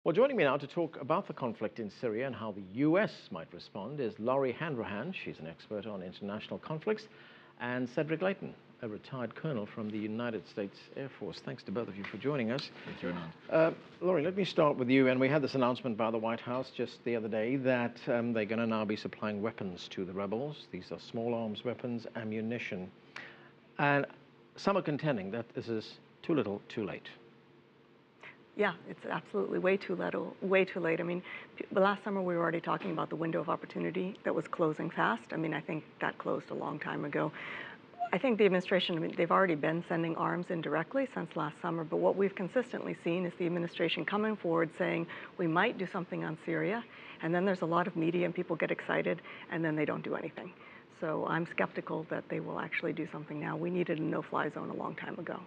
Well, joining me now to talk about the conflict in Syria and how the U.S. might respond is Lori Handrahan. She's an expert on international conflicts, and Cedric Leighton, a retired colonel from the United States Air Force. Thanks to both of you for joining us. Thank you, Anand. Lori, let me start with you. And we had this announcement by the White House just the other day that they're going to now be supplying weapons to the rebels. These are small arms weapons, ammunition. And some are contending that this is too little, too late. Yeah, it's absolutely way too late. I mean, the last summer we were already talking about the window of opportunity that was closing fast. I mean, I think that closed a long time ago. I think the administration, I mean, they've already been sending arms indirectly since last summer, but what we've consistently seen is the administration coming forward saying, we might do something on Syria, and then there's a lot of media and people get excited, and then they don't do anything. So I'm skeptical that they will actually do something now. We needed a no-fly zone a long time ago.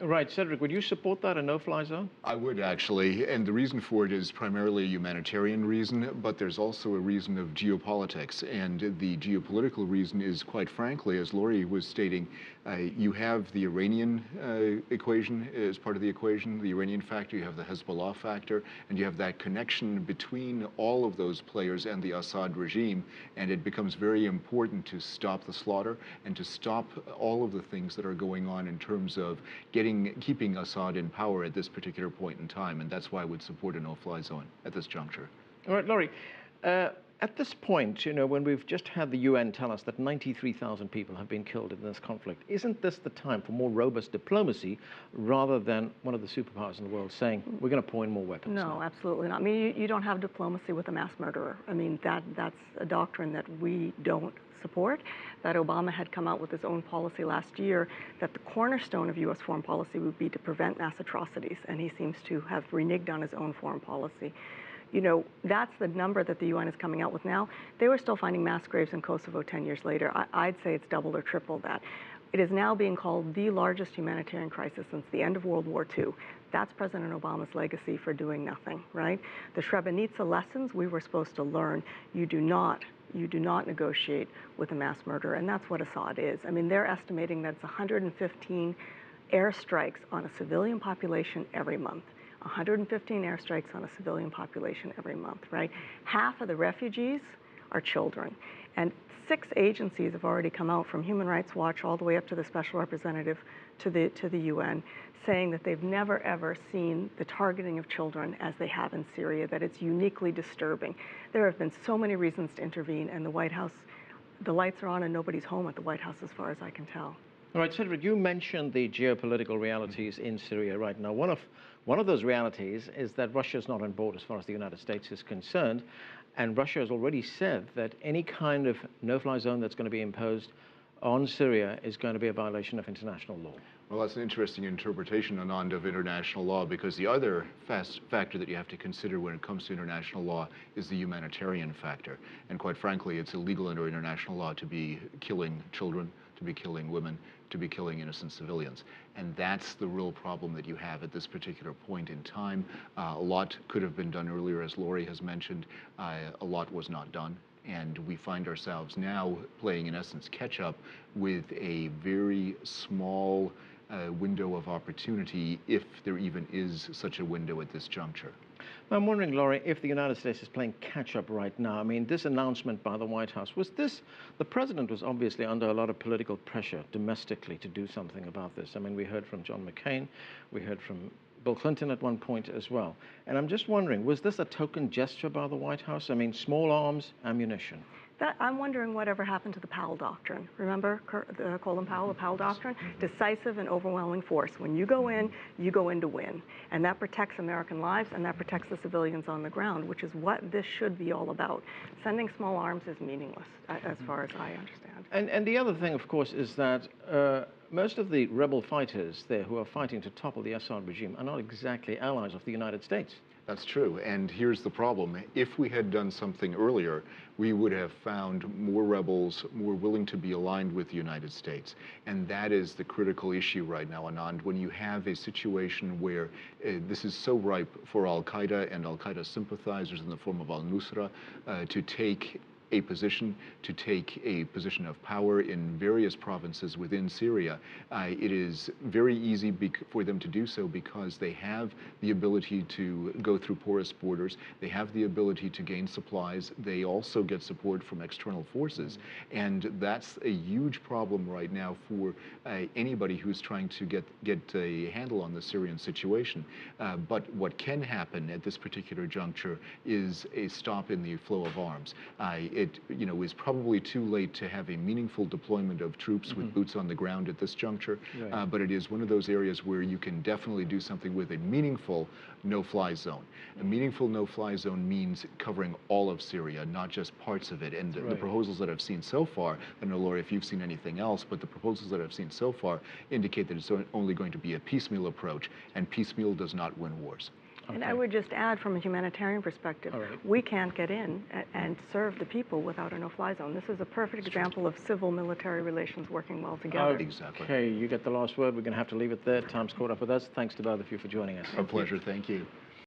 Right, Cedric, would you support that, a no-fly zone? I would actually, and the reason for it is primarily a humanitarian reason, but there's also a reason of geopolitics, and the geopolitical reason is, quite frankly, as Lori was stating, you have the Iranian equation as part of the equation, the Iranian factor, you have the Hezbollah factor, and you have that connection between all of those players and the Assad regime, and it becomes very important to stop the slaughter and to stop all of the things that are going on in terms of keeping Assad in power at this particular point in time, and that's why I would support a no-fly zone at this juncture. All right, Lori, at this point, you know, when we've just had the UN tell us that 93,000 people have been killed in this conflict, isn't this the time for more robust diplomacy rather than one of the superpowers in the world saying, we're going to pour in more weapons? No, absolutely not. I mean, you don't have diplomacy with a mass murderer. I mean, that's a doctrine that we don't support, that Obama had come out with his own policy last year, that the cornerstone of U.S. foreign policy would be to prevent mass atrocities, and he seems to have reneged on his own foreign policy. You know, that's the number that the UN is coming out with now. They were still finding mass graves in Kosovo 10 years later. I'd say it's doubled or tripled that. It is now being called the largest humanitarian crisis since the end of World War II. That's President Obama's legacy for doing nothing, right? The Srebrenica lessons we were supposed to learn. You do not negotiate with a mass murderer, and that's what Assad is. I mean, they're estimating that it's 115 airstrikes on a civilian population every month. 115 airstrikes on a civilian population every month, right? Half of the refugees are children. And 6 agencies have already come out, from Human Rights Watch all the way up to the Special Representative to the UN, saying that they've never ever seen the targeting of children as they have in Syria, that it's uniquely disturbing. There have been so many reasons to intervene, and the White House, the lights are on and nobody's home at the White House as far as I can tell. All right, Cedric, you mentioned the geopolitical realities in Syria right now. One of those realities is that Russia is not on board as far as the United States is concerned, and Russia has already said that any kind of no-fly zone that's going to be imposed on Syria is going to be a violation of international law. Well, that's an interesting interpretation, Anand, of international law, because the other factor that you have to consider when it comes to international law is the humanitarian factor. And quite frankly, it's illegal under international law to be killing children, to be killing women, to be killing innocent civilians. And that's the real problem that you have at this particular point in time. A lot could have been done earlier, as Lori has mentioned. A lot was not done. And we find ourselves now playing, in essence, catch up with a very small window of opportunity, if there even is such a window at this juncture. I'm wondering, Lori, if the United States is playing catch-up right now. I mean, this announcement by the White House, the president was obviously under a lot of political pressure domestically to do something about this. I mean, we heard from John McCain, we heard from Bill Clinton at one point as well. And I'm just wondering, was this a token gesture by the White House? I mean, small arms, ammunition. I'm wondering whatever happened to the Powell Doctrine. Remember Colin Powell, the Powell Doctrine? Decisive and overwhelming force. When you go in to win. And that protects American lives, and that protects the civilians on the ground, which is what this should be all about. Sending small arms is meaningless, as far as I understand. And the other thing, of course, is that most of the rebel fighters there who are fighting to topple the Assad regime are not exactly allies of the United States. That's true, and here's the problem. If we had done something earlier, we would have found more rebels more willing to be aligned with the United States. And that is the critical issue right now, Anand, when you have a situation where this is so ripe for al-Qaeda and al-Qaeda sympathizers in the form of al-Nusra to take a position, to take a position of power in various provinces within Syria. It is very easy for them to do so because they have the ability to go through porous borders. They have the ability to gain supplies. They also get support from external forces. And that's a huge problem right now for anybody who's trying to get a handle on the Syrian situation. But what can happen at this particular juncture is a stop in the flow of arms. It is probably too late to have a meaningful deployment of troops with boots on the ground at this juncture, but it is one of those areas where you can definitely do something with a meaningful no-fly zone. A meaningful no-fly zone means covering all of Syria, not just parts of it. And the proposals that I've seen so far, I don't know, Lori, if you've seen anything else, but the proposals that I've seen so far indicate that it's only going to be a piecemeal approach, and piecemeal does not win wars. And I would just add, from a humanitarian perspective, we can't get in and serve the people without a no-fly zone. This is a perfect example of civil-military relations working well together. Exactly. Okay, you get the last word. We're going to have to leave it there. Time's caught up with us. Thanks to both of you for joining us. A pleasure. Thank you.